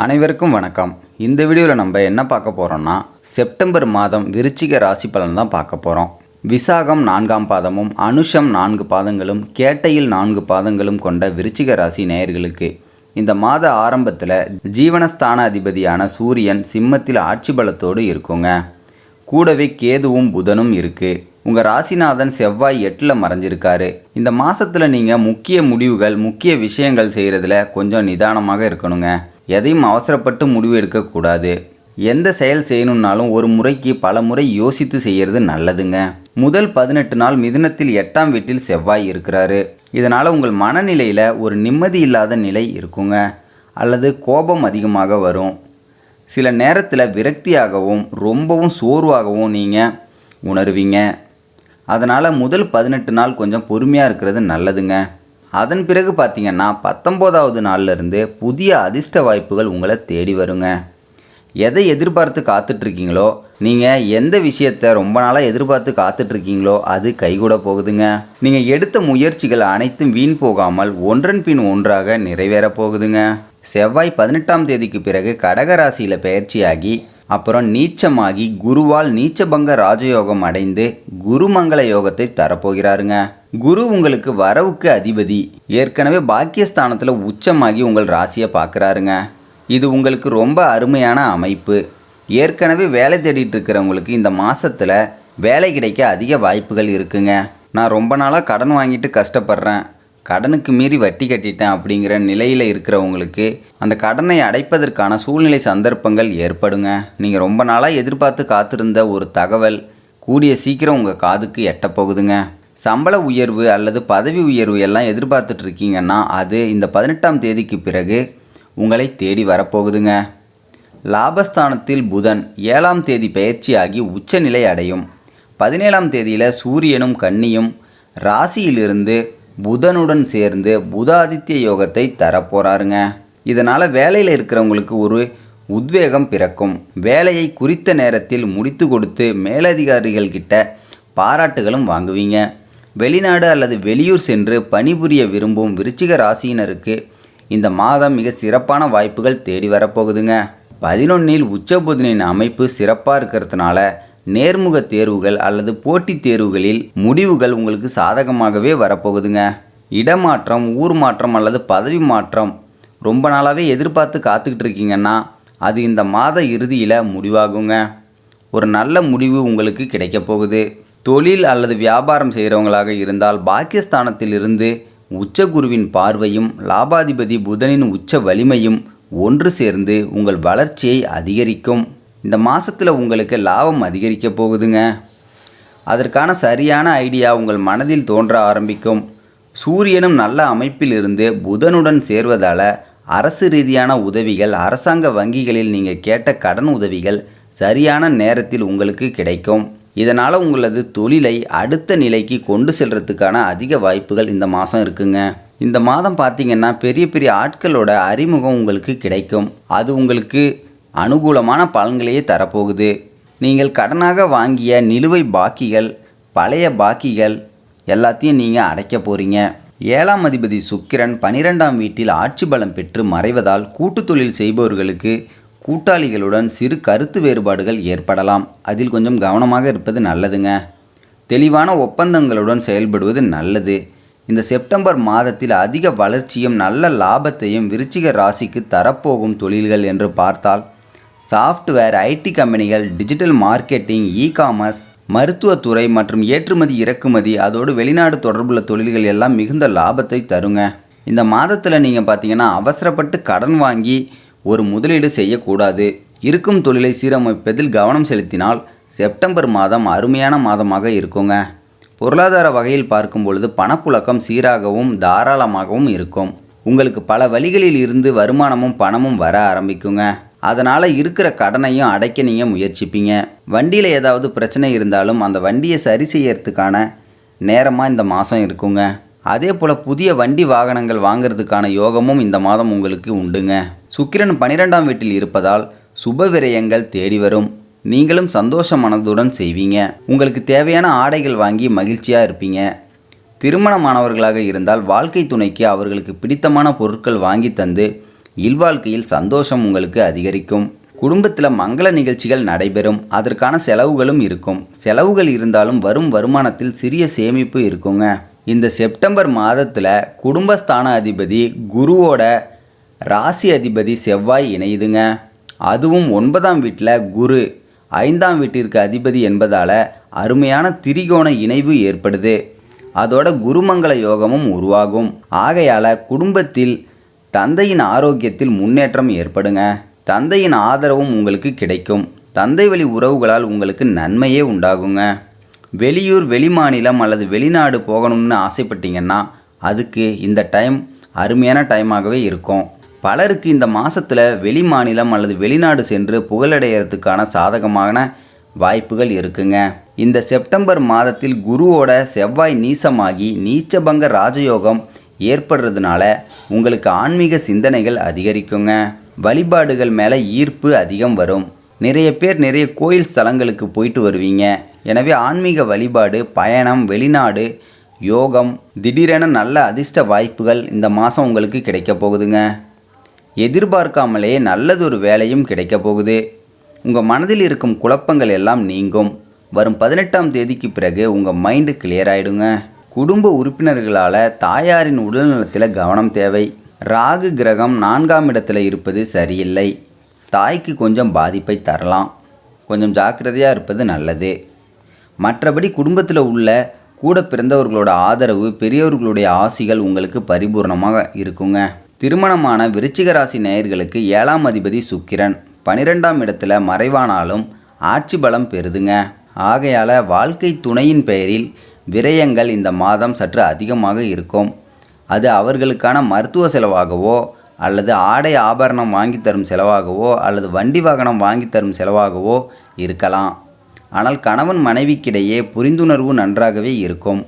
அனைவருக்கும் வணக்கம். இந்த வீடியோவில் நம்ம என்ன பார்க்க போகிறோம்னா செப்டம்பர் மாதம் விருச்சிக ராசி பலன் தான் பார்க்க போகிறோம். விசாகம் 4ஆம் பாதமும் அனுஷம் 4 பாதங்களும் கேட்டையில் 4 பாதங்களும் கொண்ட விருச்சிக ராசி நேயர்களுக்கு இந்த மாத ஆரம்பத்தில் ஜீவனஸ்தான அதிபதியான சூரியன் சிம்மத்தில் ஆட்சி பலத்தோடு இருக்குங்க. கூடவே கேதுவும் புதனும் இருக்குது. உங்கள் ராசிநாதன் செவ்வாய் 8ல் மறைஞ்சிருக்காரு. இந்த மாதத்தில் நீங்கள் முக்கிய முடிவுகள் முக்கிய விஷயங்கள் செய்கிறதுல கொஞ்சம் நிதானமாக இருக்கணுங்க. எதையும் அவசரப்பட்டு முடிவு எடுக்கக்கூடாது. எந்த செயல் செய்யணுன்னாலும் ஒரு முறைக்கு பல முறை யோசித்து செய்கிறது நல்லதுங்க. முதல் 18 நாள் மிதுனத்தில் 8ஆம் வீட்டில் செவ்வாய் இருக்கிறாரு. இதனால் உங்கள் மனநிலையில் ஒரு நிம்மதி இல்லாத நிலை இருக்குங்க. அல்லது கோபம் அதிகமாக வரும். சில நேரத்தில் விரக்தியாகவும் ரொம்பவும் சோர்வாகவும் நீங்கள் உணர்வீங்க. அதனால் முதல் 18 நாள் கொஞ்சம் பொறுமையாக இருக்கிறது நல்லதுங்க. அதன் பிறகு பார்த்திங்கன்னா 19வது நாள்லேருந்து புதிய அதிர்ஷ்ட வாய்ப்புகள் உங்களை தேடி வருங்க. எதை எதிர்பார்த்து காத்துட்ருக்கீங்களோ, நீங்கள் எந்த விஷயத்தை ரொம்ப நாளாக எதிர்பார்த்து காத்துட்ருக்கீங்களோ அது கைகூட போகுதுங்க. நீங்கள் எடுத்த முயற்சிகள் அனைத்தும் வீண் போகாமல் ஒன்றன் பின் ஒன்றாக நிறைவேற போகுதுங்க. செவ்வாய் 18ஆம் தேதிக்கு பிறகு கடகராசியில் பெயர்ச்சியாகி அப்புறம் நீச்சமாகி குருவால் நீச்சபங்க ராஜயோகம் அடைந்து குருமங்கள யோகத்தை தரப்போகிறாருங்க. குரு உங்களுக்கு வரவுக்கு அதிபதி. ஏற்கனவே பாக்கியஸ்தானத்தில் உச்சமாகி உங்கள் ராசியை பார்க்குறாருங்க. இது உங்களுக்கு ரொம்ப அருமையான அமைப்பு. ஏற்கனவே வேலை தேடிட்டு இருக்கிறவங்களுக்கு இந்த மாதத்தில் வேலை கிடைக்க அதிக வாய்ப்புகள் இருக்குங்க. நான் ரொம்ப நாளாக கடன் வாங்கிட்டு கஷ்டப்படுறேன், கடனுக்கு மீறி வட்டி கட்டிட்டேன் அப்படிங்கிற நிலையில் இருக்கிறவங்களுக்கு அந்த கடனை அடைப்பதற்கான சூழ்நிலை சந்தர்ப்பங்கள் ஏற்படுங்க. நீங்கள் ரொம்ப நாளாக எதிர்பார்த்து காத்திருந்த ஒரு தகவல் கூடிய சீக்கிரம் உங்கள் காதுக்கு எட்டப்போகுதுங்க. சம்பள உயர்வு அல்லது பதவி உயர்வு எல்லாம் எதிர்பார்த்துட்ருக்கீங்கன்னா அது இந்த 18ஆம் தேதிக்கு பிறகு உங்களை தேடி வரப்போகுதுங்க. லாபஸ்தானத்தில் புதன் 7ஆம் தேதி பெயர்ச்சியாகி உச்சநிலை அடையும். 17ஆம் தேதியில் சூரியனும் கன்னியும் ராசியிலிருந்து புதனுடன் சேர்ந்து புதாதித்ய யோகத்தை தரப்போகிறாருங்க. இதனால் வேலையில் இருக்கிறவங்களுக்கு ஒரு உத்வேகம் பிறக்கும். வேலையை குறித்த நேரத்தில் முடித்து கொடுத்து மேலதிகாரிகள்கிட்ட பாராட்டுகளும் வாங்குவீங்க. வெளிநாடு அல்லது வெளியூர் சென்று பணிபுரிய விரும்பும் விருச்சிக ராசியினருக்கு இந்த மாதம் மிக சிறப்பான வாய்ப்புகள் தேடி வரப்போகுதுங்க. 11இல் உச்சபுதனின் அமைப்பு சிறப்பாக இருக்கிறதுனால நேர்முக தேர்வுகள் அல்லது போட்டித் தேர்வுகளில் முடிவுகள் உங்களுக்கு சாதகமாகவே வரப்போகுதுங்க. இடமாற்றம், ஊர் மாற்றம் அல்லது பதவி மாற்றம் ரொம்ப நாளாகவே எதிர்பார்த்து காத்துக்கிட்டு இருக்கீங்கன்னா அது இந்த மாத இறுதியில் முடிவாகுங்க. ஒரு நல்ல முடிவு உங்களுக்கு கிடைக்க போகுது. தொழில் அல்லது வியாபாரம் செய்கிறவங்களாக இருந்தால் பாக்கியஸ்தானத்தில் இருந்து உச்சகுருவின் பார்வையும் லாபாதிபதி புதனின் உச்ச வலிமையும் ஒன்று சேர்ந்து உங்கள் வளர்ச்சியை அதிகரிக்கும். இந்த மாதத்தில் உங்களுக்கு லாபம் அதிகரிக்க போகுதுங்க. அதற்கான சரியான ஐடியா உங்கள் மனதில் தோன்ற ஆரம்பிக்கும். சூரியனும் நல்ல அமைப்பில் இருந்து புதனுடன் சேர்வதால் அரசு ரீதியான உதவிகள், அரசாங்க வங்கிகளில் நீங்கள் கேட்ட கடன் உதவிகள் சரியான நேரத்தில் உங்களுக்கு கிடைக்கும். இதனால் உங்களது தொழிலை அடுத்த நிலைக்கு கொண்டு செல்றதுக்கான அதிக வாய்ப்புகள் இந்த மாதம் இருக்குங்க. இந்த மாதம் பார்த்திங்கன்னா பெரிய பெரிய ஆட்களோட அறிமுகம் உங்களுக்கு கிடைக்கும். அது உங்களுக்கு அனுகூலமான பலன்களையே தரப்போகுது. நீங்கள் கடனாக வாங்கிய நிலுவை பாக்கிகள், பழைய பாக்கிகள் எல்லாத்தையும் நீங்கள் அடைக்க போகிறீங்க. 7ஆம் அதிபதி சுக்கிரன் 12ஆம் வீட்டில் ஆட்சி பலம் பெற்று மறைவதால் கூட்டு தொழில் செய்பவர்களுக்கு கூட்டாளிகளுடன் சிறு கருத்து வேறுபாடுகள் ஏற்படலாம். அதில் கொஞ்சம் கவனமாக இருப்பது நல்லதுங்க. தெளிவான ஒப்பந்தங்களுடன் செயல்படுவது நல்லது. இந்த செப்டம்பர் மாதத்தில் அதிக வளர்ச்சியும் நல்ல லாபத்தையும் விருச்சிக ராசிக்கு தரப்போகும் தொழில்கள் என்று பார்த்தால் சாஃப்ட்வேர், ஐடி கம்பெனிகள், டிஜிட்டல் மார்க்கெட்டிங், இ-காமர்ஸ், மருத்துவத்துறை மற்றும் ஏற்றுமதி இறக்குமதி, அதோடு வெளிநாடு தொடர்புள்ள தொழில்கள் எல்லாம் மிகுந்த லாபத்தை தருங்க. இந்த மாதத்தில் நீங்கள் பார்த்தீங்கன்னா அவசரப்பட்டு கடன் வாங்கி ஒரு முதலீடு செய்யக்கூடாது. இருக்கும் தொழிலை சீரமைப்பதில் கவனம் செலுத்தினால் செப்டம்பர் மாதம் அருமையான மாதமாக இருக்குங்க. பொருளாதார வகையில் பார்க்கும் பொழுது பணப்புழக்கம் சீராகவும் தாராளமாகவும் இருக்கும். உங்களுக்கு பல வழிகளில் இருந்து வருமானமும் பணமும் வர ஆரம்பிக்குங்க. அதனால் இருக்கிற கடனையும் அடைக்க நீங்கள் முயற்சிப்பீங்க. வண்டியில் ஏதாவது பிரச்சனை இருந்தாலும் அந்த வண்டியை சரி செய்யறதுக்கான நேரமாக இந்த மாதம் இருக்குங்க. அதே போல் புதிய வண்டி வாகனங்கள் வாங்கிறதுக்கான யோகமும் இந்த மாதம் உங்களுக்கு உண்டுங்க. சுக்கிரன் 12ஆம் வீட்டில் இருப்பதால் சுப விரயங்கள் தேடி வரும். நீங்களும் சந்தோஷ மனதுடன் செய்வீங்க. உங்களுக்கு தேவையான ஆடைகள் வாங்கி மகிழ்ச்சியாக இருப்பீங்க. திருமணமானவர்களாக இருந்தால் வாழ்க்கை துணைக்கு அவர்களுக்கு பிடித்தமான பொருட்கள் வாங்கி தந்து இல்வாழ்க்கையில் சந்தோஷம் உங்களுக்கு அதிகரிக்கும். குடும்பத்தில் மங்கள நிகழ்ச்சிகள் நடைபெறும். அதற்கான செலவுகளும் இருக்கும். செலவுகள் இருந்தாலும் வரும் வருமானத்தில் சிறிய சேமிப்பு இருக்குங்க. இந்த செப்டம்பர் மாதத்தில் குடும்பஸ்தான அதிபதி குருவோட ராசி அதிபதி செவ்வாய் இணையுதுங்க. அதுவும் 9ஆம் வீட்டில் குரு 5ஆம் வீட்டிற்கு அதிபதி என்பதால் அருமையான திரிகோண இணைவு ஏற்படுது. அதோட குருமங்கள யோகமும் உருவாகும். ஆகையால் குடும்பத்தில் தந்தையின் ஆரோக்கியத்தில் முன்னேற்றம் ஏற்படுங்க. தந்தையின் ஆதரவும் உங்களுக்கு கிடைக்கும். தந்தை வழி உறவுகளால் உங்களுக்கு நன்மையே உண்டாகுங்க. வெளியூர் வெளிமாநிலம் அல்லது வெளிநாடு போகணும்னு ஆசைப்பட்டீங்கன்னா அதுக்கு இந்த டைம் அருமையான டைமாகவே இருக்கும். பலருக்கு இந்த மாதத்தில் வெளி மாநிலம் அல்லது வெளிநாடு சென்று புகழடைகிறதுக்கான சாதகமான வாய்ப்புகள் இருக்குங்க. இந்த செப்டம்பர் மாதத்தில் குருவோட செவ்வாய் நீசமாகி நீச்சபங்க ராஜயோகம் ஏற்படுறதுனால உங்களுக்கு ஆன்மீக சிந்தனைகள் அதிகரிக்குங்க. வழிபாடுகள் மேலே ஈர்ப்பு அதிகம் வரும். நிறைய பேர் நிறைய கோயில் ஸ்தலங்களுக்கு போயிட்டு வருவீங்க. எனவே ஆன்மீக வழிபாடு, பயணம், வெளிநாடு, யோகம், திடீரென நல்ல அதிர்ஷ்ட வாய்ப்புகள் இந்த மாதம் உங்களுக்கு கிடைக்க போகுதுங்க. எதிர்பார்க்காமலே நல்லதொரு வேலையும் கிடைக்க போகுது. உங்கள் மனதில் இருக்கும் குழப்பங்கள் எல்லாம் நீங்கும். வரும் 18ஆம் தேதிக்கு பிறகு உங்கள் மைண்டு கிளியர் ஆகிடுங்க. குடும்ப உறுப்பினர்களால் தாயாரின் உடல்நலத்தில் கவனம் தேவை. ராகு கிரகம் 4ஆம் இடத்துல இருப்பது சரியில்லை. தாய்க்கு கொஞ்சம் பாதிப்பை தரலாம். கொஞ்சம் ஜாக்கிரதையாக இருப்பது நல்லது. மற்றபடி குடும்பத்தில் உள்ள கூட பிறந்தவர்களோட ஆதரவு, பெரியவர்களுடைய ஆசிகள் உங்களுக்கு பரிபூர்ணமாக இருக்குங்க. திருமணமான விருச்சிக ராசி நேயர்களுக்கு 7ஆம் அதிபதி சுக்கிரன் 12ஆம் இடத்துல மறைவானாலும் ஆட்சி பலம் பெறுதுங்க. ஆகையால் வாழ்க்கை துணையின் பெயரில் விரயங்கள் இந்த மாதம் சற்று அதிகமாக இருக்கும். அது அவர்களுக்கான மருத்துவ செலவாகவோ அல்லது ஆடை ஆபரணம் வாங்கி தரும் செலவாகவோ அல்லது வண்டி வாகனம் வாங்கி தரும் செலவாகவோ இருக்கலாம். ஆனால் கணவன் மனைவிக்கிடையே புரிந்துணர்வு நன்றாகவே இருக்கும்.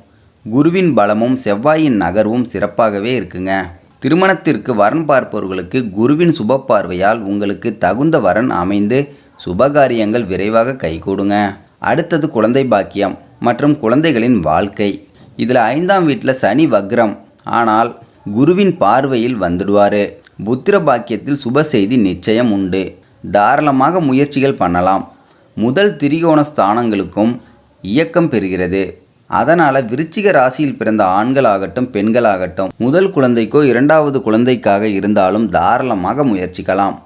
குருவின் பலமும் செவ்வாயின் நகர்வும் சிறப்பாகவே இருக்குங்க. திருமணத்திற்கு வரன் பார்ப்பவர்களுக்கு குருவின் சுப பார்வையால் உங்களுக்கு தகுந்த வரன் அமைந்து சுபகாரியங்கள் விரைவாக கைகூடுங்க. அடுத்தது குழந்தை பாக்கியம் மற்றும் குழந்தைகளின் வாழ்க்கை. இதில் 5ஆம் வீட்டில் சனி வக்ரம், ஆனால் குருவின் பார்வையில் வந்துடுவார். புத்திர பாக்கியத்தில் சுப செய்தி நிச்சயம் உண்டு. தாராளமாக முயற்சிகள் பண்ணலாம். முதல் திரிகோண ஸ்தானங்களுக்கும் இயக்கம் பெறுகிறது. அதனால் விருச்சிக ராசியில் பிறந்த ஆண்களாகட்டும் பெண்களாகட்டும் முதல் குழந்தைக்கோ 2வது குழந்தைக்காக இருந்தாலும் தாராளமாக முயற்சிக்கலாம்.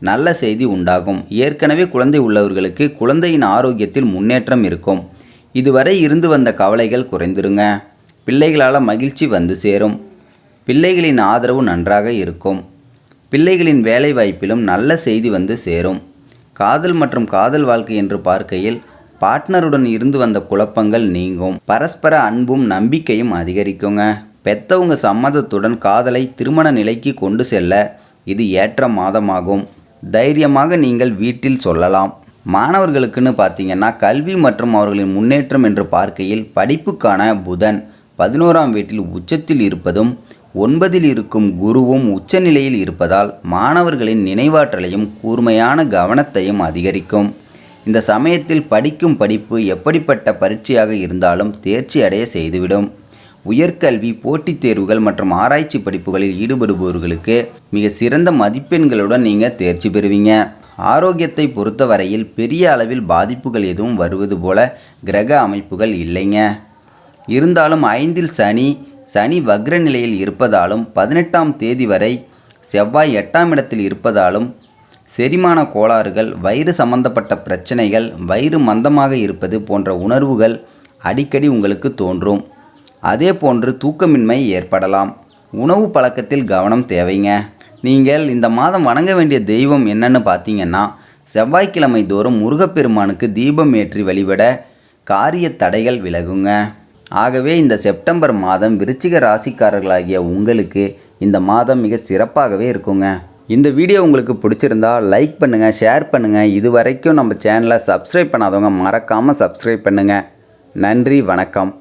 நல்ல செய்தி உண்டாகும். ஏற்கனவே குழந்தை உள்ளவர்களுக்கு குழந்தையின் ஆரோக்கியத்தில் முன்னேற்றம் இருக்கும். இதுவரை இருந்து வந்த கவலைகள் குறைந்துருங்க. பிள்ளைகளால் மகிழ்ச்சி வந்து சேரும். பிள்ளைகளின் ஆதரவு நன்றாக இருக்கும். பிள்ளைகளின் வேலை வாய்ப்பிலும் நல்ல செய்தி வந்து சேரும். காதல் மற்றும் காதல் வாழ்க்கை என்று பார்க்கையில் பார்ட்னருடன் இருந்து வந்த குழப்பங்கள் நீங்கும். பரஸ்பர அன்பும் நம்பிக்கையும் அதிகரிக்குங்க. பெத்தவங்க சம்மதத்துடன் காதலை திருமண நிலைக்கு கொண்டு செல்ல இது ஏற்ற மாதமாகும். தைரியமாக நீங்கள் வீட்டில் சொல்லலாம். மாணவர்களுக்குன்னு பார்த்தீங்கன்னா கல்வி மற்றும் அவர்களின் முன்னேற்றம் என்று பார்க்கையில் படிப்புக்கான புதன் 11ஆம் வீட்டில் உச்சத்தில் இருப்பதும் 9இல் இருக்கும் குருவும் உச்சநிலையில் இருப்பதால் மாணவர்களின் நினைவாற்றலையும் கூர்மையான கவனத்தையும் அதிகரிக்கும். இந்த சமயத்தில் படிக்கும் படிப்பு எப்படிப்பட்ட பரீட்சையாக இருந்தாலும் தேர்ச்சி அடைய செய்துவிடும். உயர்கல்வி, போட்டித் தேர்வுகள் மற்றும் ஆராய்ச்சி படிப்புகளில் ஈடுபடுபவர்களுக்கு மிக சிறந்த மதிப்பெண்களுடன் நீங்கள் தேர்ச்சி பெறுவீங்க. ஆரோக்கியத்தை பொறுத்தவரையில் பெரிய அளவில் பாதிப்புகள் எதுவும் வருவது போல கிரக அமைப்புகள் இல்லைங்க. இருந்தாலும் 5இல் சனி வக்ர நிலையில் இருப்பதாலும் 18ஆம் தேதி வரை செவ்வாய் 8ஆம் இடத்தில் இருப்பதாலும் செரிமான கோளாறுகள், வயிறு சம்பந்தப்பட்ட பிரச்சனைகள், வயிறு மந்தமாக இருப்பது போன்ற உணர்வுகள் அடிக்கடி உங்களுக்கு தோன்றும். அதே போன்று தூக்கமின்மை ஏற்படலாம். உணவு பழக்கத்தில் கவனம் தேவைங்க. நீங்கள் இந்த மாதம் வணங்க வேண்டிய தெய்வம் என்னன்னு பார்த்தீங்கன்னா செவ்வாய்க்கிழமை தோறும் முருகப்பெருமானுக்கு தீபம் ஏற்றி வழிபட காரிய தடைகள் விலகுங்க. ஆகவே இந்த செப்டம்பர் மாதம் விருச்சிக ராசிக்காரர்களாகிய உங்களுக்கு இந்த மாதம் மிக சிறப்பாகவே இருக்குங்க. இந்த வீடியோ உங்களுக்கு பிடிச்சிருந்தா லைக் பண்ணுங்கள், ஷேர் பண்ணுங்கள். இது வரைக்கும் நம்ம சேனலை சப்ஸ்கிரைப் பண்ணாதவங்க மறக்காமல் சப்ஸ்கிரைப் பண்ணுங்கள். நன்றி, வணக்கம்.